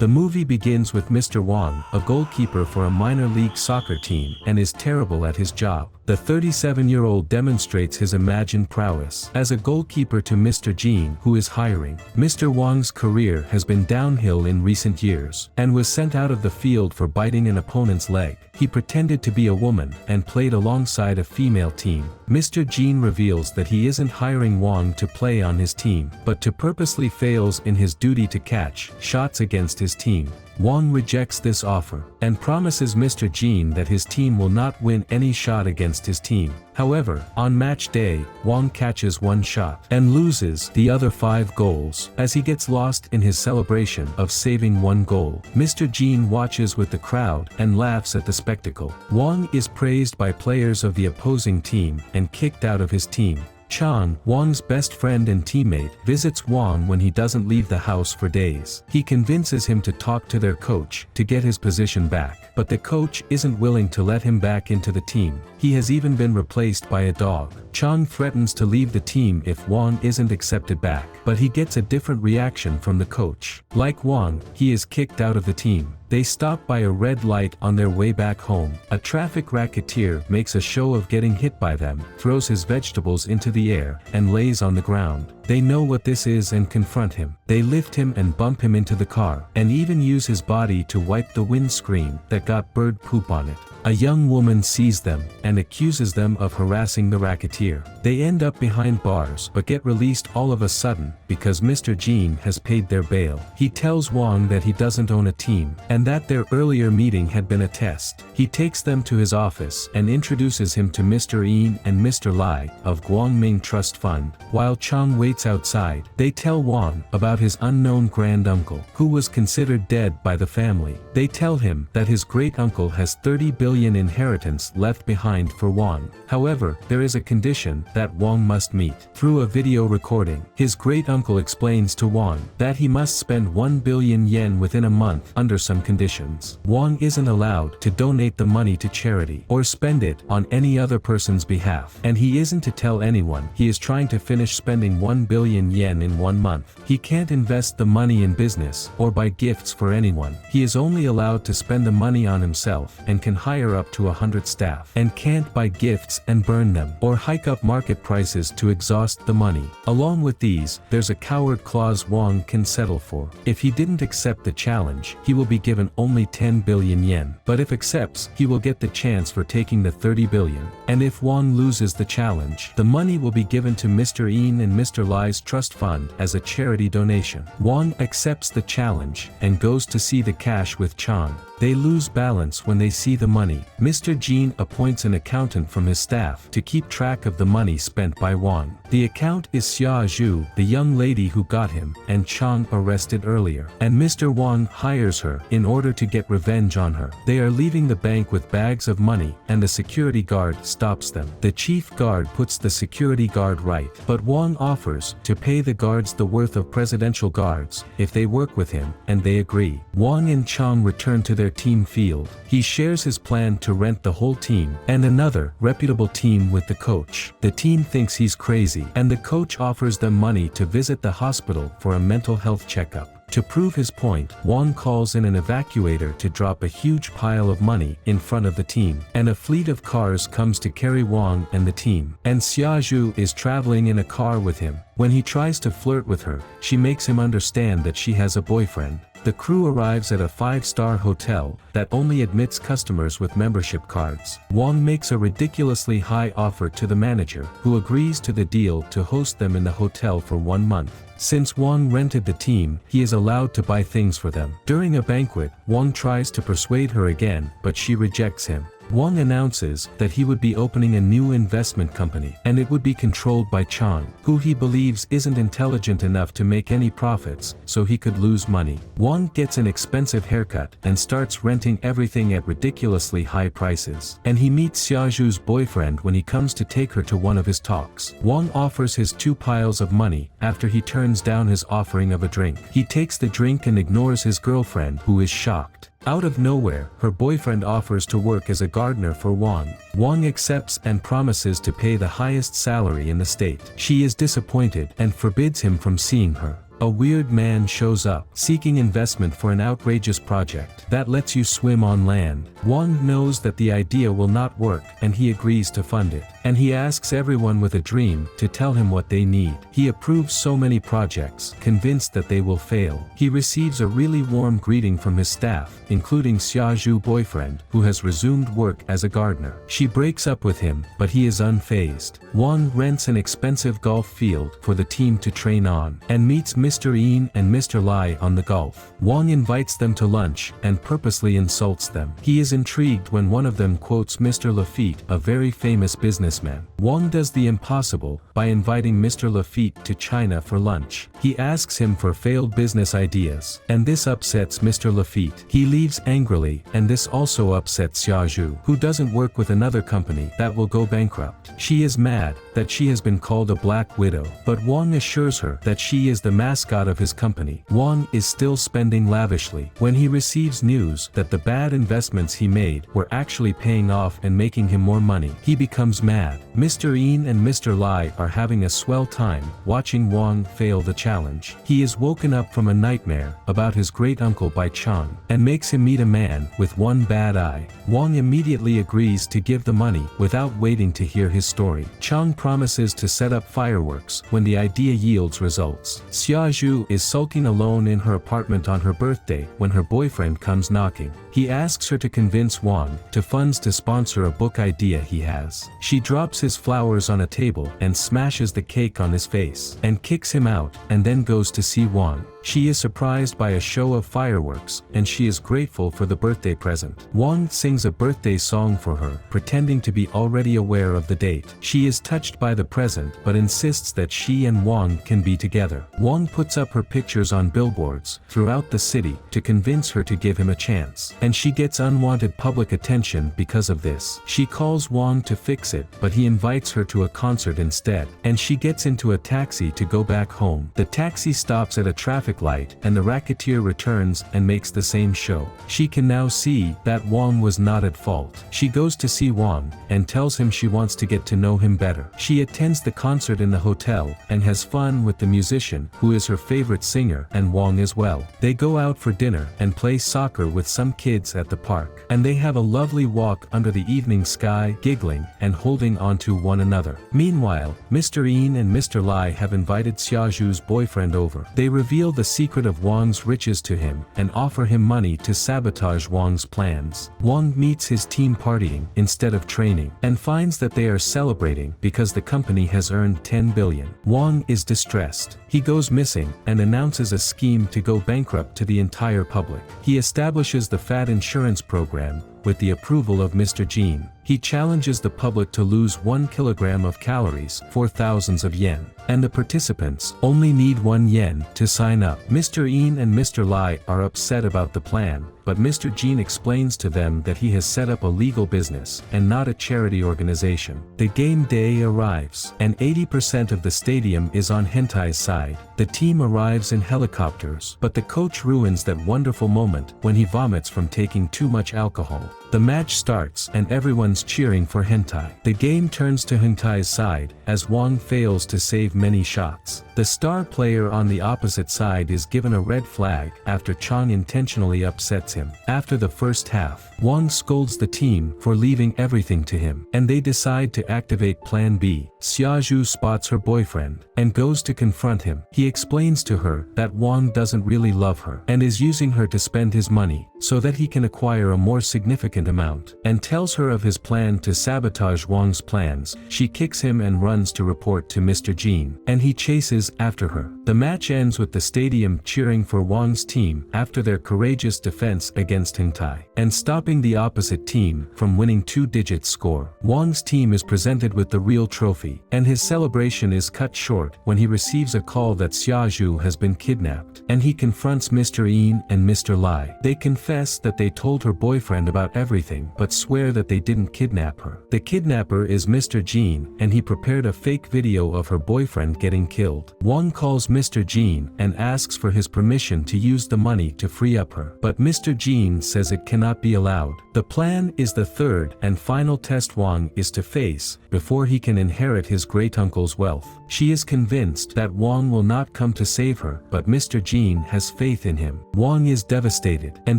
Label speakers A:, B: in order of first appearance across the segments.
A: The movie begins with Mr. Wang, a goalkeeper for a minor league soccer team, and is terrible at his job. The 37-year-old demonstrates his imagined prowess as a goalkeeper to Mr. Jean, who is hiring. Mr. Wang's career has been downhill in recent years, and was sent out of the field for biting an opponent's leg. He pretended to be a woman, and played alongside a female team. Mr. Jean reveals that he isn't hiring Wang to play on his team, but to purposely fails in his duty to catch shots against his team. Wang rejects this offer, and promises Mr. Jean that his team will not win any shot against his team. However, on match day, Wang catches one shot, and loses the other 5 goals, as he gets lost in his celebration of saving one goal. Mr. Jean watches with the crowd, and laughs at the spectacle. Wang is praised by players of the opposing team, and kicked out of his team. Chang, Wang's best friend and teammate, visits Wang when he doesn't leave the house for days. He convinces him to talk to their coach to get his position back, but the coach isn't willing to let him back into the team. He has even been replaced by a dog. Chang threatens to leave the team if Wang isn't accepted back, but he gets a different reaction from the coach. Like Wang, he is kicked out of the team. They stop by a red light on their way back home. A traffic racketeer makes a show of getting hit by them, throws his vegetables into the air, and lays on the ground. They know what this is and confront him. They lift him and bump him into the car, and even use his body to wipe the windscreen that got bird poop on it. A young woman sees them, and accuses them of harassing the racketeer. They end up behind bars but get released all of a sudden, because Mr. Jean has paid their bail. He tells Wang that he doesn't own a team, and that their earlier meeting had been a test. He takes them to his office, and introduces him to Mr. Yin and Mr. Lai, of Guangming Trust Fund. While Chang waits outside, they tell Wang about his unknown granduncle, who was considered dead by the family. They tell him that his great-uncle has 30 billion inheritance left behind for Wang. However, there is a condition that Wang must meet. Through a video recording, his great-uncle explains to Wang that he must spend 1 billion yen within a month under some conditions. Wang isn't allowed to donate the money to charity, or spend it on any other person's behalf, and he isn't to tell anyone he is trying to finish spending 1 billion yen in 1 month. He can't invest the money in business, or buy gifts for anyone. He is only allowed to spend the money on himself, and can hire up to 100 staff, and can't buy gifts and burn them, or hike up market prices to exhaust the money. Along with these, there's a coward clause Wang can settle for. If he didn't accept the challenge, he will be given only 10 billion yen. But if accepts, he will get the chance for taking the 30 billion. And if Wang loses the challenge, the money will be given to Mr. Yin and Mr. Lai's trust fund as a charity donation. Wang accepts the challenge, and goes to see the cash with Chang. They lose balance when they see the money. Mr. Jean appoints an accountant from his staff to keep track of the money spent by Wang. The account is Xia Zhu, the young lady who got him and Chang arrested earlier, and Mr. Wang hires her in order to get revenge on her. They are leaving the bank with bags of money, and the security guard stops them. The chief guard puts the security guard right, but Wang offers to pay the guards the worth of presidential guards if they work with him, and they agree. Wang and Chang return to their team field. He shares his plan to rent the whole team and another reputable team with the coach. The team thinks he's crazy, and the coach offers them money to visit the hospital for a mental health checkup. To prove his point, Wang calls in an evacuator to drop a huge pile of money in front of the team, and a fleet of cars comes to carry Wang and the team. And Xia Zhu is traveling in a car with him. When he tries to flirt with her, she makes him understand that she has a boyfriend. The crew arrives at a 5-star hotel that only admits customers with membership cards. Wang makes a ridiculously high offer to the manager, who agrees to the deal to host them in the hotel for 1 month. Since Wang rented the team, he is allowed to buy things for them. During a banquet, Wang tries to persuade her again, but she rejects him. Wang announces that he would be opening a new investment company, and it would be controlled by Chang, who he believes isn't intelligent enough to make any profits, so he could lose money. Wang gets an expensive haircut, and starts renting everything at ridiculously high prices. And he meets Xia Zhu's boyfriend when he comes to take her to one of his talks. Wang offers his 2 piles of money, after he turns down his offering of a drink. He takes the drink and ignores his girlfriend, who is shocked. Out of nowhere, her boyfriend offers to work as a gardener for Wang. Wang accepts and promises to pay the highest salary in the state. She is disappointed and forbids him from seeing her. a weird man shows up, seeking investment for an outrageous project that lets you swim on land. Wang knows that the idea will not work, and he agrees to fund it. And he asks everyone with a dream to tell him what they need. He approves so many projects, convinced that they will fail. He receives a really warm greeting from his staff, including Xiaoju's boyfriend, who has resumed work as a gardener. She breaks up with him, but he is unfazed. Wang rents an expensive golf field for the team to train on, and meets Mr. Yin and Mr. Lai on the golf. Wang invites them to lunch, and purposely insults them. He is intrigued when one of them quotes Mr. Lafitte, a very famous businessman. Wang does the impossible by inviting Mr. Lafitte to China for lunch. He asks him for failed business ideas, and this upsets Mr. Lafitte. He leaves angrily, and this also upsets Xiaoju, who doesn't work with another company that will go bankrupt. She is mad that she has been called a black widow, but Wang assures her that she is the mascot of his company. Wang is still spending lavishly when he receives news that the bad investments he made were actually paying off and making him more money. He becomes mad. Mr. Yin and Mr. Lai are having a swell time watching Wang fail the challenge. He is woken up from a nightmare about his great-uncle by Chang, and makes him meet a man with one bad eye. Wang immediately agrees to give the money without waiting to hear his story. Chang promises to set up fireworks when the idea yields results. Xiaoju is sulking alone in her apartment on her birthday when her boyfriend comes knocking. He asks her to convince Wang to funds to sponsor a book idea he has. She drops his flowers on a table and smashes the cake on his face, and kicks him out, and then goes to see Wang. She is surprised by a show of fireworks, and she is grateful for the birthday present. Wang sings a birthday song for her, pretending to be already aware of the date. She is touched by the present, but insists that she and Wang can be together. Wang puts up her pictures on billboards throughout the city to convince her to give him a chance, and she gets unwanted public attention because of this. She calls Wang to fix it, but he invites her to a concert instead, and she gets into a taxi to go back home. The taxi stops at a traffic light, and the racketeer returns and makes the same show. She can now see that Wang was not at fault. She goes to see Wang, and tells him she wants to get to know him better. She attends the concert in the hotel, and has fun with the musician, who is her favorite singer, and Wang as well. They go out for dinner, and play soccer with some kids at the park. And they have a lovely walk under the evening sky, giggling, and holding onto one another. Meanwhile, Mr. Yin and Mr. Lai have invited Xiaoju's boyfriend over. They reveal the secret of Wang's riches to him, and offer him money to sabotage Wang's plans. Wang meets his team partying instead of training, and finds that they are celebrating because the company has earned 10 billion. Wang is distressed. He goes missing, and announces a scheme to go bankrupt to the entire public. He establishes the fat insurance program, with the approval of Mr. Jean. He challenges the public to lose 1 kilogram of calories for thousands of yen, and the participants only need 1 yen to sign up. Mr. Yin and Mr. Lai are upset about the plan, but Mr. Jean explains to them that he has set up a legal business, and not a charity organization. The game day arrives, and 80% of the stadium is on Hentai's side. The team arrives in helicopters, but the coach ruins that wonderful moment when he vomits from taking too much alcohol. The match starts, and everyone's cheering for Hentai. The game turns to Hentai's side, as Wang fails to save many shots. The star player on the opposite side is given a red flag after Chang intentionally upsets him. After the first half, Wang scolds the team for leaving everything to him, and they decide to activate Plan B. Xiaoju spots her boyfriend, and goes to confront him. He explains to her that Wang doesn't really love her, and is using her to spend his money, so that he can acquire a more significant amount, and tells her of his plan to sabotage Wang's plans. She kicks him and runs to report to Mr. Jean, and he chases after her. The match ends with the stadium cheering for Wang's team after their courageous defense against Hentai, and stopping the opposite team from winning 2-digit score. Wang's team is presented with the real trophy, and his celebration is cut short when he receives a call that Xiaoju has been kidnapped, and he confronts Mr. Yin and Mr. Lai. They confess that they told her boyfriend about everything, but swear that they didn't and kidnap her. The kidnapper is Mr. Jean, and he prepared a fake video of her boyfriend getting killed. Wong calls Mr. Jean and asks for his permission to use the money to free up her. But Mr. Jean says it cannot be allowed. The plan is the third and final test Wong is to face before he can inherit his great-uncle's wealth. She is convinced that Wong will not come to save her, but Mr. Jean has faith in him. Wong is devastated and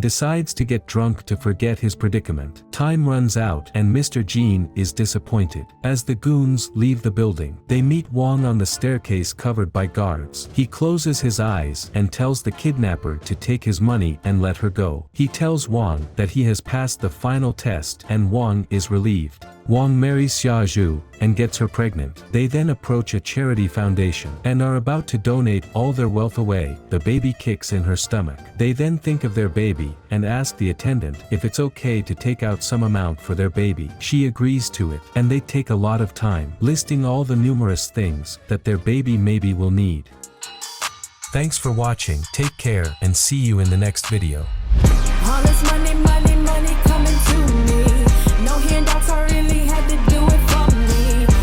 A: decides to get drunk to forget his predicament. Time runs out and Mr. Jean is disappointed. As the goons leave the building, they meet Wong on the staircase covered by guards. He closes his eyes and tells the kidnapper to take his money and let her go. He tells Wong that he has passed the final test and Wong is relieved. Wong marries Xia Zhu and gets her pregnant. They then approach a charity foundation and are about to donate all their wealth away. The baby kicks in her stomach. They then think of their baby and ask the attendant if it's okay to take out some amount for their baby. She agrees to it, and they take a lot of time, listing all the numerous things that their baby maybe will need. Thanks for watching, take care, and see you in the next video.
B: All this money